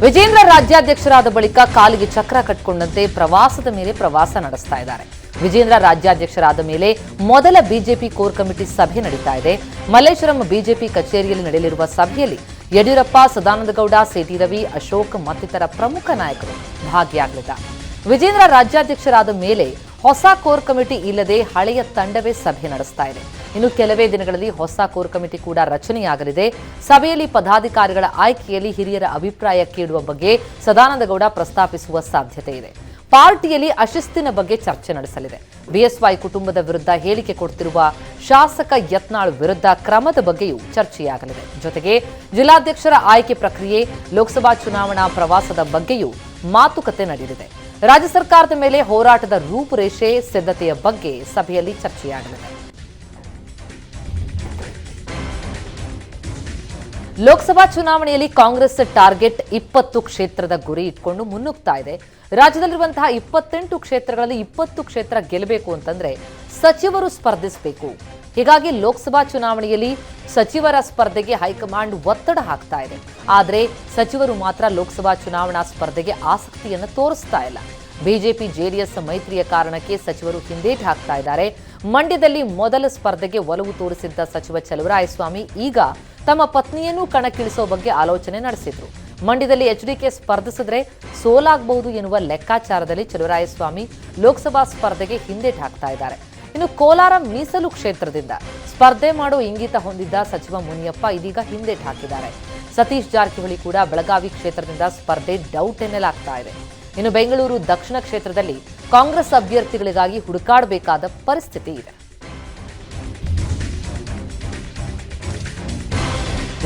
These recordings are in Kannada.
ವಿಜೇಂದ್ರ ರಾಜ್ಯಾಧ್ಯಕ್ಷರಾದ ಬಳಿಕ ಕಾಲಿಗೆ ಚಕ್ರ ಕಟ್ಟಿಕೊಂಡಂತೆ ಪ್ರವಾಸದ ಮೇಲೆ ಪ್ರವಾಸ ನಡೆಸ್ತಾ ಇದ್ದಾರೆ. ವಿಜೇಂದ್ರ ರಾಜ್ಯಾಧ್ಯಕ್ಷರಾದ ಮೇಲೆ ಮೊದಲ ಬಿಜೆಪಿ ಕೋರ್ ಕಮಿಟಿ ಸಭೆ ನಡೀತಾ ಇದೆ. ಮಲ್ಲೇಶ್ವರಂ ಬಿಜೆಪಿ ಕಚೇರಿಯಲ್ಲಿ ನಡೆಯಲಿರುವ ಸಭೆಯಲ್ಲಿ ಯಡಿಯೂರಪ್ಪ, ಸದಾನಂದಗೌಡ, ಸಿಟಿ ರವಿ, ಅಶೋಕ್ ಮತ್ತಿತರ ಪ್ರಮುಖ ನಾಯಕರು ಭಾಗಿಯಾಗಲಿದ್ದಾರೆ. ವಿಜೇಂದ್ರ ರಾಜ್ಯಾಧ್ಯಕ್ಷರಾದ ಮೇಲೆ ಹೊಸ ಕೋರ್ ಕಮಿಟಿ ಇಲ್ಲದೆ ಹಳೆಯ ತಂಡವೇ ಸಭೆ ನಡೆಸ್ತಾ ಇದೆ. ಇನ್ನು ಕೆಲವೇ ದಿನಗಳಲ್ಲಿ ಹೊಸ ಕೋರ್ ಕಮಿಟಿ ಕೂಡ ರಚನೆಯಾಗಲಿದೆ. ಸಭೆಯಲ್ಲಿ ಪದಾಧಿಕಾರಿಗಳ ಆಯ್ಕೆಯಲ್ಲಿ ಹಿರಿಯರ ಅಭಿಪ್ರಾಯ ಕೇಳುವ ಬಗ್ಗೆ ಸದಾನಂದಗೌಡ ಪ್ರಸ್ತಾಪಿಸುವ ಸಾಧ್ಯತೆ ಇದೆ. ಪಾರ್ಟಿಯಲ್ಲಿ ಅಶಿಸ್ತಿನ ಬಗ್ಗೆ ಚರ್ಚೆ ನಡೆಸಲಿದೆ. ಬಿಎಸ್ವೈ ಕುಟುಂಬದ ವಿರುದ್ಧ ಹೇಳಿಕೆ ಕೊಡ್ತಿರುವ ಶಾಸಕ ಯತ್ನಾಳ್ ವಿರುದ್ಧ ಕ್ರಮದ ಬಗ್ಗೆಯೂ ಚರ್ಚೆಯಾಗಲಿದೆ. ಜೊತೆಗೆ ಜಿಲ್ಲಾಧ್ಯಕ್ಷರ ಆಯ್ಕೆ ಪ್ರಕ್ರಿಯೆ, ಲೋಕಸಭಾ ಚುನಾವಣಾ ಪ್ರವಾಸದ ಬಗ್ಗೆಯೂ ಮಾತುಕತೆ ನಡೆಯಲಿದೆ. ರಾಜ್ಯ ಸರ್ಕಾರದ ಮೇಲೆ ಹೋರಾಟದ ರೂಪುರೇಷೆ, ಸಿದ್ಧತೆಯ ಬಗ್ಗೆ ಸಭೆಯಲ್ಲಿ ಚರ್ಚೆಯಾಗಲಿದೆ. ಲೋಕಸಭಾ ಚುನಾವಣೆಯಲ್ಲಿ ಕಾಂಗ್ರೆಸ್ ಟಾರ್ಗೆಟ್ 20 ಕ್ಷೇತ್ರದ ಗುರಿ ಇಟ್ಕೊಂಡು ಮುನ್ನುಗ್ತಾ ಇದೆ. ರಾಜ್ಯದಲ್ಲಿರುವಂತಹ 28 ಕ್ಷೇತ್ರಗಳಲ್ಲಿ 20 ಕ್ಷೇತ್ರ ಗೆಲ್ಲಬೇಕು ಅಂತಂದ್ರೆ ಸಚಿವರು ಸ್ಪರ್ಧಿಸಬೇಕು. ಹೀಗಾಗಿ ಲೋಕಸಭಾ ಚುನಾವಣೆಯಲ್ಲಿ ಸಚಿವರ ಸ್ಪರ್ಧೆಗೆ ಹೈಕಮಾಂಡ್ ಒತ್ತಡ ಹಾಕ್ತಾ ಇದೆ. ಆದರೆ ಸಚಿವರು ಮಾತ್ರ ಲೋಕಸಭಾ ಚುನಾವಣಾ ಸ್ಪರ್ಧೆಗೆ ಆಸಕ್ತಿಯನ್ನು ತೋರಿಸ್ತಾ ಇಲ್ಲ. ಬಿಜೆಪಿ ಜೆಡಿಎಸ್ ಮೈತ್ರಿಯ ಕಾರಣಕ್ಕೆ ಸಚಿವರು ಹಿಂದೇಟು ಹಾಕ್ತಾ ಇದ್ದಾರೆ. ಮಂಡ್ಯದಲ್ಲಿ ಮೊದಲ ಸ್ಪರ್ಧೆಗೆ ಒಲವು ತೋರಿಸಿದ್ದ ಸಚಿವ ಚಲುವರಾಯಸ್ವಾಮಿ ಈಗ ತಮ್ಮ ಪತ್ನಿಯನ್ನೂ ಕಣಕ್ಕಿಳಿಸೋ ಬಗ್ಗೆ ಆಲೋಚನೆ ನಡೆಸಿದ್ರು. ಮಂಡ್ಯದಲ್ಲಿ ಎಚ್ಡಿಕೆ ಸ್ಪರ್ಧಿಸಿದ್ರೆ ಸೋಲಾಗಬಹುದು ಎನ್ನುವ ಲೆಕ್ಕಾಚಾರದಲ್ಲಿ ಚಲುವರಾಯಸ್ವಾಮಿ ಲೋಕಸಭಾ ಸ್ಪರ್ಧೆಗೆ ಹಿಂದೇಟು ಹಾಕ್ತಾ ಇದ್ದಾರೆ. ಇನ್ನು ಕೋಲಾರ ಮೀಸಲು ಕ್ಷೇತ್ರದಿಂದ ಸ್ಪರ್ಧೆ ಮಾಡೋ ಇಂಗಿತ ಹೊಂದಿದ್ದ ಸಚಿವ ಮುನಿಯಪ್ಪ ಇದೀಗ ಹಿಂದೇಟು ಹಾಕಿದ್ದಾರೆ. ಸತೀಶ್ ಜಾರಕಿಹೊಳಿ ಕೂಡ ಬೆಳಗಾವಿ ಕ್ಷೇತ್ರದಿಂದ ಸ್ಪರ್ಧೆ ಡೌಟ್ ಎನ್ನಲಾಗ್ತಾ ಇದೆ. ಇನ್ನು ಬೆಂಗಳೂರು ದಕ್ಷಿಣ ಕ್ಷೇತ್ರದಲ್ಲಿ ಕಾಂಗ್ರೆಸ್ ಅಭ್ಯರ್ಥಿಗಳಿಗಾಗಿ ಹುಡುಕಾಡಬೇಕಾದ ಪರಿಸ್ಥಿತಿ ಇದೆ.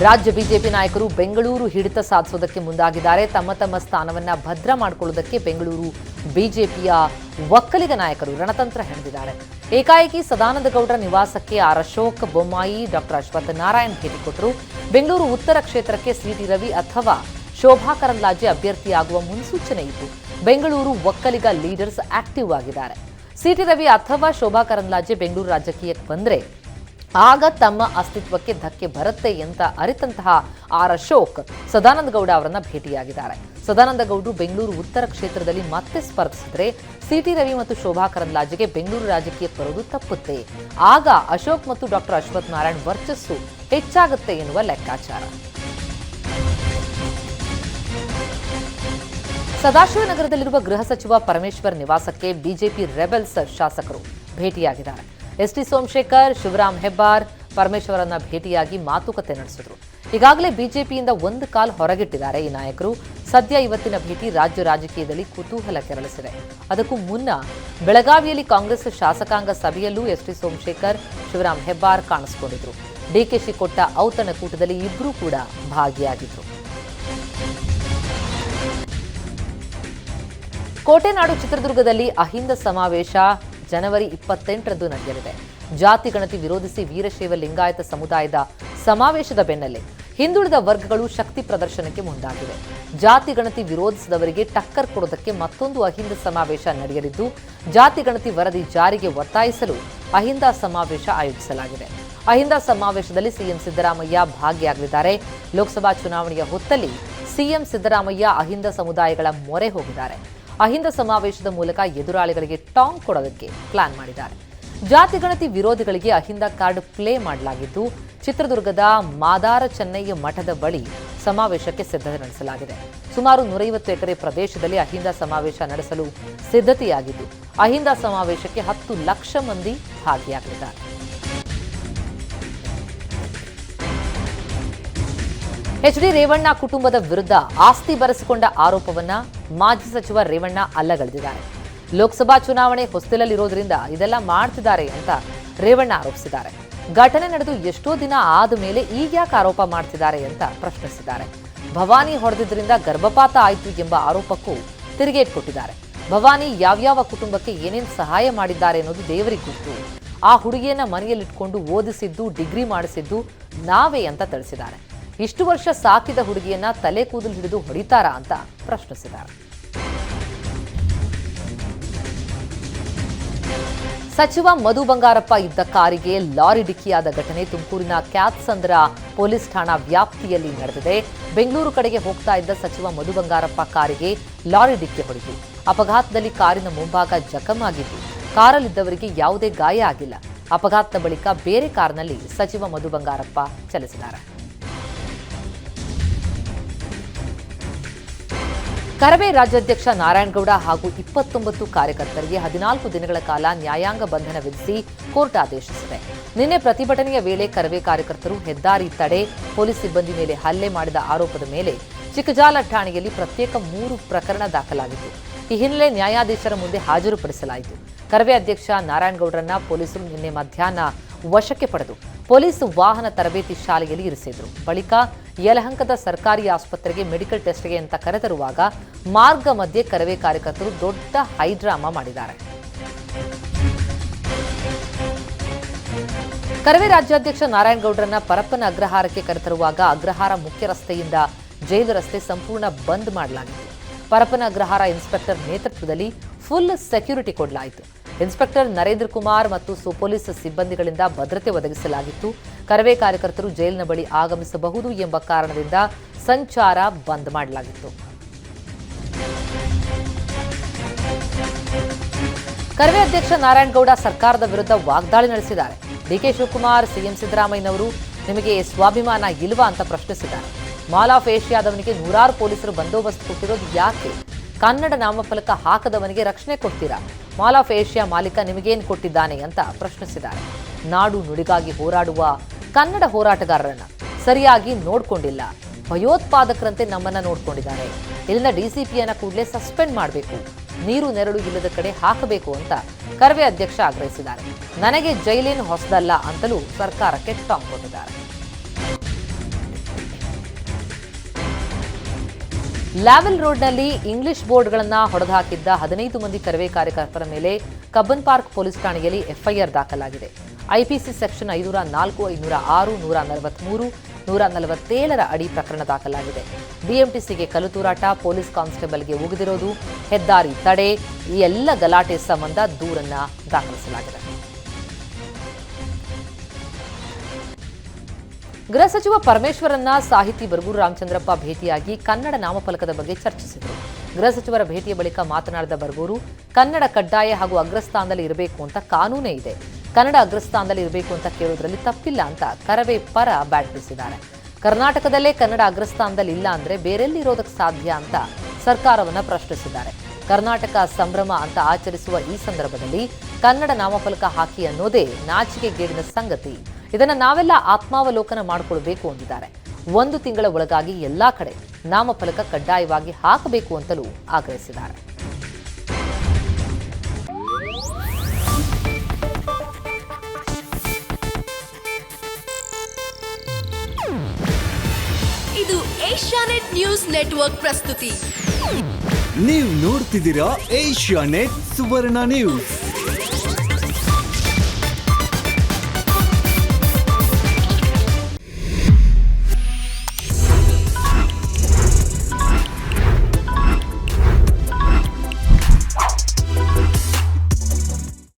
ರಾಜ್ಯ ಬಿಜೆಪಿ ನಾಯಕರು ಬೆಂಗಳೂರು ಹಿಡಿತ ಸಾಧಿಸೋದಕ್ಕೆ ಮುಂದಾಗಿದ್ದಾರೆ. ತಮ್ಮ ತಮ್ಮ ಸ್ಥಾನವನ್ನ ಭದ್ರ ಮಾಡಿಕೊಳ್ಳುವುದಕ್ಕೆ ಬೆಂಗಳೂರು ಬಿಜೆಪಿಯ ಒಕ್ಕಲಿಗ ನಾಯಕರು ರಣತಂತ್ರ ಹೆಣೆದಿದ್ದಾರೆ. ಏಕಾಏಕಿ ಸದಾನಂದಗೌಡರ ನಿವಾಸಕ್ಕೆ ಅಶೋಕ್, ಬೊಮ್ಮಾಯಿ, ಡಾಕ್ಟರ್ ಅಶ್ವತ್ಥ ನಾರಾಯಣ್ ಭೇಟಿ ಕೊಟ್ಟರು. ಬೆಂಗಳೂರು ಉತ್ತರ ಕ್ಷೇತ್ರಕ್ಕೆ ಸಿಟಿ ರವಿ ಅಥವಾ ಶೋಭಾ ಕರಂದ್ಲಾಜೆ ಅಭ್ಯರ್ಥಿಯಾಗುವ ಮುನ್ಸೂಚನೆ ಇತ್ತು. ಬೆಂಗಳೂರು ಒಕ್ಕಲಿಗ ಲೀಡರ್ಸ್ ಆಕ್ಟಿವ್ ಆಗಿದ್ದಾರೆ. ಸಿಟಿ ರವಿ ಅಥವಾ ಶೋಭಾ ಕರಂದ್ಲಾಜೆ ಬೆಂಗಳೂರು ರಾಜಕೀಯಕ್ಕೆ ಬಂದ್ರೆ ಆಗ ತಮ್ಮ ಅಸ್ತಿತ್ವಕ್ಕೆ ಧಕ್ಕೆ ಬರುತ್ತೆ ಅಂತ ಅರಿತಂತಹ ಅಶೋಕ್ ಸದಾನಂದಗೌಡ ಅವರನ್ನ ಭೇಟಿಯಾಗಿದ್ದಾರೆ. ಸದಾನಂದಗೌಡರು ಬೆಂಗಳೂರು ಉತ್ತರ ಕ್ಷೇತ್ರದಲ್ಲಿ ಮತ್ತೆ ಸ್ಪರ್ಧಿಸಿದ್ರೆ ಸಿಟಿ ರವಿ ಮತ್ತು ಶೋಭಾ ಕರಂದ್ಲಾಜೆಗೆ ಬೆಂಗಳೂರು ರಾಜಕೀಯಕ್ಕೆ ಬರೋದು ತಪ್ಪುತ್ತೆ. ಆಗ ಅಶೋಕ್ ಮತ್ತು ಡಾಕ್ಟರ್ ಅಶ್ವತ್ಥ ನಾರಾಯಣ್ ವರ್ಚಸ್ಸು ಹೆಚ್ಚಾಗುತ್ತೆ ಎನ್ನುವ ಲೆಕ್ಕಾಚಾರ. ಸದಾಶಿವನಗರದಲ್ಲಿರುವ ಗೃಹ ಸಚಿವ ಪರಮೇಶ್ವರ್ ನಿವಾಸಕ್ಕೆ ಬಿಜೆಪಿ ರೆಬೆಲ್ಸ್ ಶಾಸಕರು ಭೇಟಿಯಾಗಿದ್ದಾರೆ. ಎಸ್ಟಿ ಸೋಮಶೇಖರ್, ಶಿವರಾಮ್ ಹೆಬ್ಬಾರ್ ಪರಮೇಶ್ವರನ್ನ ಭೇಟಿಯಾಗಿ ಮಾತುಕತೆ ನಡೆಸಿದ್ರು. ಈಗಾಗಲೇ ಬಿಜೆಪಿಯಿಂದ ಒಂದು ಕಾಲ್ ಹೊರಗಿಟ್ಟಿದ್ದಾರೆ ಈ ನಾಯಕರು. ಸದ್ಯ ಇವತ್ತಿನ ಭೇಟಿ ರಾಜ್ಯ ರಾಜಕೀಯದಲ್ಲಿ ಕುತೂಹಲ ಕೆರಳಿಸಿದೆ. ಅದಕ್ಕೂ ಮುನ್ನ ಬೆಳಗಾವಿಯಲ್ಲಿ ಕಾಂಗ್ರೆಸ್ ಶಾಸಕಾಂಗ ಸಭೆಯಲ್ಲೂ ಎಸ್ಟಿ ಸೋಮಶೇಖರ್, ಶಿವರಾಮ್ ಹೆಬ್ಬಾರ್ ಕಾಣಿಸಿಕೊಂಡಿದ್ರು. ಡಿಕೆಶಿ ಕೊಟ್ಟ ಔತಣಕೂಟದಲ್ಲಿ ಇಬ್ಬರೂ ಕೂಡ ಭಾಗಿಯಾಗಿದ್ರು. ಕೋಟೆನಾಡು ಚಿತ್ರದುರ್ಗದಲ್ಲಿ ಅಹಿಂದ ಸಮಾವೇಶ ಜನವರಿ 28ರಂದು ನಡೆಯಲಿದೆ. ಜಾತಿ ಗಣತಿ ವಿರೋಧಿಸಿ ವೀರಶೈವ ಲಿಂಗಾಯತ ಸಮುದಾಯದ ಸಮಾವೇಶದ ಬೆನ್ನಲ್ಲೇ ಹಿಂದುಳಿದ ವರ್ಗಗಳು ಶಕ್ತಿ ಪ್ರದರ್ಶನಕ್ಕೆ ಮುಂದಾಗಿವೆ. ಜಾತಿ ಗಣತಿ ವಿರೋಧಿಸಿದವರಿಗೆ ಟಕ್ಕರ್ ಕೊಡೋದಕ್ಕೆ ಮತ್ತೊಂದು ಅಹಿಂದ ಸಮಾವೇಶ ನಡೆಯಲಿದ್ದು, ಜಾತಿ ಗಣತಿ ವರದಿ ಜಾರಿಗೆ ಒತ್ತಾಯಿಸಲು ಅಹಿಂದ ಸಮಾವೇಶ ಆಯೋಜಿಸಲಾಗಿದೆ. ಅಹಿಂದ ಸಮಾವೇಶದಲ್ಲಿ ಸಿಎಂ ಸಿದ್ದರಾಮಯ್ಯ ಭಾಗಿಯಾಗಲಿದ್ದಾರೆ. ಲೋಕಸಭಾ ಚುನಾವಣೆಯ ಹೊತ್ತಲ್ಲಿ ಸಿಎಂ ಸಿದ್ದರಾಮಯ್ಯ ಅಹಿಂದ ಸಮುದಾಯಗಳ ಮೊರೆ ಹೋಗಿದ್ದಾರೆ. ಅಹಿಂದ ಸಮಾವೇಶದ ಮೂಲಕ ಎದುರಾಳಿಗಳಿಗೆ ಟಾಂಗ್ ಕೊಡೋದಕ್ಕೆ ಪ್ಲಾನ್ ಮಾಡಿದ್ದಾರೆ. ಜಾತಿ ಗಣತಿ ವಿರೋಧಿಗಳಿಗೆ ಅಹಿಂದ ಕಾರ್ಡ್ ಪ್ಲೇ ಮಾಡಲಾಗಿದ್ದು, ಚಿತ್ರದುರ್ಗದ ಮಾದಾರ ಚೆನ್ನಯ್ಯ ಮಠದ ಬಳಿ ಸಮಾವೇಶಕ್ಕೆ ಸಿದ್ಧತೆ ನಡೆಸಲಾಗಿದೆ. ಸುಮಾರು 150 ಎಕರೆ ಪ್ರದೇಶದಲ್ಲಿ ಅಹಿಂದ ಸಮಾವೇಶ ನಡೆಸಲು ಸಿದ್ಧತೆಯಾಗಿದ್ದು, ಅಹಿಂದ ಸಮಾವೇಶಕ್ಕೆ 10 ಲಕ್ಷ ಮಂದಿ ಭಾಗಿಯಾಗಲಿದ್ದಾರೆ. ಎಚ್ಡಿ ರೇವಣ್ಣ ಕುಟುಂಬದ ವಿರುದ್ಧ ಆಸ್ತಿ ಬರೆಸಿಕೊಂಡ ಆರೋಪವನ್ನ ಮಾಜಿ ಸಚಿವ ರೇವಣ್ಣ ಅಲ್ಲಗಳೆದಿದ್ದಾರೆ. ಲೋಕಸಭಾ ಚುನಾವಣೆ ಹೊಸ್ತಿಲಲ್ಲಿರೋದ್ರಿಂದ ಇದೆಲ್ಲ ಮಾಡ್ತಿದ್ದಾರೆ ಅಂತ ರೇವಣ್ಣ ಆರೋಪಿಸಿದ್ದಾರೆ. ಘಟನೆ ನಡೆದು ಎಷ್ಟೋ ದಿನ ಆದ ಮೇಲೆ ಈಗ್ಯಾಕೆ ಆರೋಪ ಮಾಡ್ತಿದ್ದಾರೆ ಅಂತ ಪ್ರಶ್ನಿಸಿದ್ದಾರೆ. ಭವಾನಿ ಹೊಡೆದಿದ್ರಿಂದ ಗರ್ಭಪಾತ ಆಯಿತು ಎಂಬ ಆರೋಪಕ್ಕೂ ತಿರುಗೇಟ್ ಕೊಟ್ಟಿದ್ದಾರೆ. ಭವಾನಿ ಯಾವ್ಯಾವ ಕುಟುಂಬಕ್ಕೆ ಏನೇನು ಸಹಾಯ ಮಾಡಿದ್ದಾರೆ ಅನ್ನೋದು ದೇವರಿಗೆ ಗೊತ್ತು. ಆ ಹುಡುಗಿಯನ್ನ ಮನೆಯಲ್ಲಿಟ್ಕೊಂಡು ಓದಿಸಿದ್ದು, ಡಿಗ್ರಿ ಮಾಡಿಸಿದ್ದು ನಾವೇ ಅಂತ ತಿಳಿಸಿದ್ದಾರೆ. ಇಷ್ಟು ವರ್ಷ ಸಾಕಿದ ಹುಡುಗಿಯನ್ನ ತಲೆ ಕೂದಲು ಹಿಡಿದು ಹೊಡಿತಾರಾ ಅಂತ ಪ್ರಶ್ನಿಸಿದ್ದಾರೆ. ಸಚಿವ ಮಧು ಬಂಗಾರಪ್ಪ ಇದ್ದ ಕಾರಿಗೆ ಲಾರಿ ಡಿಕ್ಕಿಯಾದ ಘಟನೆ ತುಮಕೂರಿನ ಕ್ಯಾತ್ಸಂದ್ರ ಪೊಲೀಸ್ ಠಾಣಾ ವ್ಯಾಪ್ತಿಯಲ್ಲಿ ನಡೆದಿದೆ. ಬೆಂಗಳೂರು ಕಡೆಗೆ ಹೋಗ್ತಾ ಇದ್ದ ಸಚಿವ ಮಧು ಬಂಗಾರಪ್ಪ ಕಾರಿಗೆ ಲಾರಿ ಡಿಕ್ಕಿ ಹೊಡೆಯಿತು. ಅಪಘಾತದಲ್ಲಿ ಕಾರಿನ ಮುಂಭಾಗ ಜಖಂ ಆಗಿದ್ದು, ಕಾರಲ್ಲಿದ್ದವರಿಗೆ ಯಾವುದೇ ಗಾಯ ಆಗಿಲ್ಲ. ಅಪಘಾತದ ಬಳಿಕ ಬೇರೆ ಕಾರ್ನಲ್ಲಿ ಸಚಿವ ಮಧು ಬಂಗಾರಪ್ಪ ಚಲಿಸಿದ್ದಾರೆ. ಕರವೇ ರಾಜ್ಯಾಧ್ಯಕ್ಷ ನಾರಾಯಣಗೌಡ ಹಾಗೂ 29 ಕಾರ್ಯಕರ್ತರಿಗೆ 14 ದಿನಗಳ ಕಾಲ ನ್ಯಾಯಾಂಗ ಬಂಧನ ವಿಧಿಸಿ ಕೋರ್ಟ್ ಆದೇಶಿಸಿದೆ. ನಿನ್ನೆ ಪ್ರತಿಭಟನೆಯ ವೇಳೆ ಕರವೇ ಕಾರ್ಯಕರ್ತರು ಹೆದ್ದಾರಿ ತಡೆ, ಪೊಲೀಸ್ ಸಿಬ್ಬಂದಿ ಮೇಲೆ ಹಲ್ಲೆ ಮಾಡಿದ ಆರೋಪದ ಮೇಲೆ ಚಿಕ್ಕಜಾಲ ಠಾಣೆಯಲ್ಲಿ ಪ್ರತ್ಯೇಕ 3 ಪ್ರಕರಣ ದಾಖಲಾಗಿತ್ತು. ಈ ಹಿನ್ನೆಲೆ ನ್ಯಾಯಾಧೀಶರ ಮುಂದೆ ಹಾಜರುಪಡಿಸಲಾಯಿತು. ಕರವೇ ಅಧ್ಯಕ್ಷ ನಾರಾಯಣಗೌಡರನ್ನ ಪೊಲೀಸರು ನಿನ್ನೆ ಮಧ್ಯಾಹ್ನ ವಶಕ್ಕೆ ಪಡೆದು ಪೊಲೀಸ್ ವಾಹನ ತರಬೇತಿ ಶಾಲೆಯಲ್ಲಿ ಇರಿಸಿದ್ರು. ಬಳಿಕ ಯಲಹಂಕದ ಸರ್ಕಾರಿ ಆಸ್ಪತ್ರೆಗೆ ಮೆಡಿಕಲ್ ಟೆಸ್ಟ್ಗೆ ಅಂತ ಕರೆತರುವಾಗ ಮಾರ್ಗ ಮಧ್ಯೆ ಕರವೇ ಕಾರ್ಯಕರ್ತರು ದೊಡ್ಡ ಹೈಡ್ರಾಮಾ ಮಾಡಿದ್ದಾರೆ. ಕರವೇ ರಾಜ್ಯಾಧ್ಯಕ್ಷ ನಾರಾಯಣಗೌಡರನ್ನ ಪರಪ್ಪನ ಅಗ್ರಹಾರಕ್ಕೆ ಕರೆತರುವಾಗ ಅಗ್ರಹಾರ ಮುಖ್ಯ ರಸ್ತೆಯಿಂದ ಜೈಲು ರಸ್ತೆ ಸಂಪೂರ್ಣ ಬಂದ್ ಮಾಡಲಾಗಿತ್ತು. ಪರಪ್ಪನ ಅಗ್ರಹಾರ ಇನ್ಸ್ಪೆಕ್ಟರ್ ನೇತೃತ್ವದಲ್ಲಿ ಫುಲ್ ಸೆಕ್ಯೂರಿಟಿ ಕೊಡಲಾಯಿತು. ಇನ್ಸ್ಪೆಕ್ಟರ್ ನರೇಂದ್ರ ಕುಮಾರ್ ಮತ್ತು ಪೊಲೀಸ್ ಸಿಬ್ಬಂದಿಗಳಿಂದ ಭದ್ರತೆ ಒದಗಿಸಲಾಗಿತ್ತು. ಕರವೇ ಕಾರ್ಯಕರ್ತರು ಜೈಲಿನ ಬಳಿ ಆಗಮಿಸಬಹುದು ಎಂಬ ಕಾರಣದಿಂದ ಸಂಚಾರ ಬಂದ್ ಮಾಡಲಾಗಿತ್ತು. ಕರವೇ ಅಧ್ಯಕ್ಷ ನಾರಾಯಣಗೌಡ ಸರ್ಕಾರದ ವಿರುದ್ಧ ವಾಗ್ದಾಳಿ ನಡೆಸಿದ್ದಾರೆ. ಡಿಕೆ ಶಿವಕುಮಾರ್, ಸಿಎಂ ಸಿದ್ದರಾಮಯ್ಯನವರು ನಿಮಗೆ ಸ್ವಾಭಿಮಾನ ಇಲ್ವಾ ಅಂತ ಪ್ರಶ್ನಿಸಿದ್ದಾರೆ. ಮಾಲ್ ಆಫ್ ಏಷ್ಯಾದವನಿಗೆ 100 ಪೊಲೀಸರು ಬಂದೋಬಸ್ತ್ ಕೊಟ್ಟಿರೋದು ಯಾಕೆ? ಕನ್ನಡ ನಾಮಫಲಕ ಹಾಕದವನಿಗೆ ರಕ್ಷಣೆ ಕೊಡ್ತೀರಾ? ಮಾಲ್ ಆಫ್ ಏಷ್ಯಾ ಮಾಲೀಕ ನಿಮಗೇನು ಕೊಟ್ಟಿದ್ದಾನೆ ಅಂತ ಪ್ರಶ್ನಿಸಿದ್ದಾರೆ. ನಾಡು ನುಡಿಗಾಗಿ ಹೋರಾಡುವ ಕನ್ನಡ ಹೋರಾಟಗಾರರನ್ನ ಸರಿಯಾಗಿ ನೋಡ್ಕೊಂಡಿಲ್ಲ, ಭಯೋತ್ಪಾದಕರಂತೆ ನಮ್ಮನ್ನ ನೋಡ್ಕೊಂಡಿದ್ದಾರೆ. ಇಲ್ಲಿನ ಡಿಸಿಪಿಯನ್ನ ಕೂಡಲೇ ಸಸ್ಪೆಂಡ್ ಮಾಡಬೇಕು, ನೀರು ನೆರಳು ಇಲ್ಲದ ಕಡೆ ಹಾಕಬೇಕು ಅಂತ ಕರವೇ ಅಧ್ಯಕ್ಷ ಆಗ್ರಹಿಸಿದ್ದಾರೆ. ನನಗೆ ಜೈಲೇನು ಹೊಸದಲ್ಲ ಅಂತಲೂ ಸರ್ಕಾರಕ್ಕೆ ಟಾಂಗ್ ಕೊಟ್ಟಿದ್ದಾರೆ. ಲ್ಯಾವೆಲ್ ರೋಡ್ನಲ್ಲಿ ಇಂಗ್ಲಿಷ್ ಬೋರ್ಡ್ಗಳನ್ನು ಹೊಡೆದುಹಾಕಿದ್ದ 15 ಮಂದಿ ಕರವೇ ಕಾರ್ಯಕರ್ತರ ಮೇಲೆ ಕಬ್ಬನ್ ಪಾರ್ಕ್ ಪೊಲೀಸ್ ಠಾಣೆಯಲ್ಲಿ ಎಫ್ಐಆರ್ ದಾಖಲಾಗಿದೆ. ಐಪಿಸಿ ಸೆಕ್ಷನ್ 504, 506, 143, 147 ಅಡಿ ಪ್ರಕರಣ ದಾಖಲಾಗಿದೆ. ಬಿಎಂಟಿಸಿಗೆ ಕಲ್ಲು ತೂರಾಟ, ಪೊಲೀಸ್ ಕಾನ್ಸ್ಟೇಬಲ್ಗೆ ಉಗಿದಿರೋದು, ಹೆದ್ದಾರಿ ತಡೆ, ಈ ಎಲ್ಲ ಗಲಾಟೆ ಸಂಬಂಧ ದೂರನ್ನ ದಾಖಲಿಸಲಾಗಿದೆ. ಗೃಹ ಸಚಿವ ಪರಮೇಶ್ವರನ್ನ ಸಾಹಿತಿ ಬರಗೂರು ರಾಮಚಂದ್ರಪ್ಪ ಭೇಟಿಯಾಗಿ ಕನ್ನಡ ನಾಮಫಲಕದ ಬಗ್ಗೆ ಚರ್ಚಿಸಿದರು. ಗೃಹ ಸಚಿವರ ಭೇಟಿಯ ಬಳಿಕ ಮಾತನಾಡಿದ ಬರಗೂರು, ಕನ್ನಡ ಕಡ್ಡಾಯ ಹಾಗೂ ಅಗ್ರಸ್ಥಾನದಲ್ಲಿ ಇರಬೇಕು ಅಂತ ಕಾನೂನೇ ಇದೆ. ಕನ್ನಡ ಅಗ್ರಸ್ಥಾನದಲ್ಲಿ ಇರಬೇಕು ಅಂತ ಕೇಳೋದ್ರಲ್ಲಿ ತಪ್ಪಿಲ್ಲ ಅಂತ ಕರವೇ ಪರ ಬ್ಯಾಟ್ ಬೀಸಿದ್ದಾರೆ. ಕರ್ನಾಟಕದಲ್ಲೇ ಕನ್ನಡ ಅಗ್ರಸ್ಥಾನದಲ್ಲಿ ಇಲ್ಲ ಅಂದ್ರೆ ಬೇರೆಲ್ಲಿ ಇರೋದಕ್ಕೆ ಸಾಧ್ಯ ಅಂತ ಸರ್ಕಾರವನ್ನ ಪ್ರಶ್ನಿಸಿದ್ದಾರೆ. ಕರ್ನಾಟಕ ಸಂಭ್ರಮ ಅಂತ ಆಚರಿಸುವ ಈ ಸಂದರ್ಭದಲ್ಲಿ ಕನ್ನಡ ನಾಮಫಲಕ ಹಾಕಿ ಅನ್ನೋದೇ ನಾಚಿಕೆಗೇಡಿನ ಸಂಗತಿ. ಇದನ್ನು ನಾವೆಲ್ಲ ಆತ್ಮಾವಲೋಕನ ಮಾಡಿಕೊಳ್ಬೇಕು ಅಂದಿದ್ದಾರೆ. 1 ತಿಂಗಳ ಒಳಗಾಗಿ ಎಲ್ಲಾ ಕಡೆ ನಾಮಫಲಕ ಕಡ್ಡಾಯವಾಗಿ ಹಾಕಬೇಕು ಅಂತಲೂ ಆಗ್ರಹಿಸಿದ್ದಾರೆ. ಇದು ಏಷ್ಯಾನೆಟ್ ನ್ಯೂಸ್ ನೆಟ್ವರ್ಕ್ ಪ್ರಸ್ತುತಿ. ನೀವು ನೋಡ್ತಿದ್ದೀರಾ ಏಷ್ಯಾನೆಟ್ ಸುವರ್ಣ ನ್ಯೂಸ್.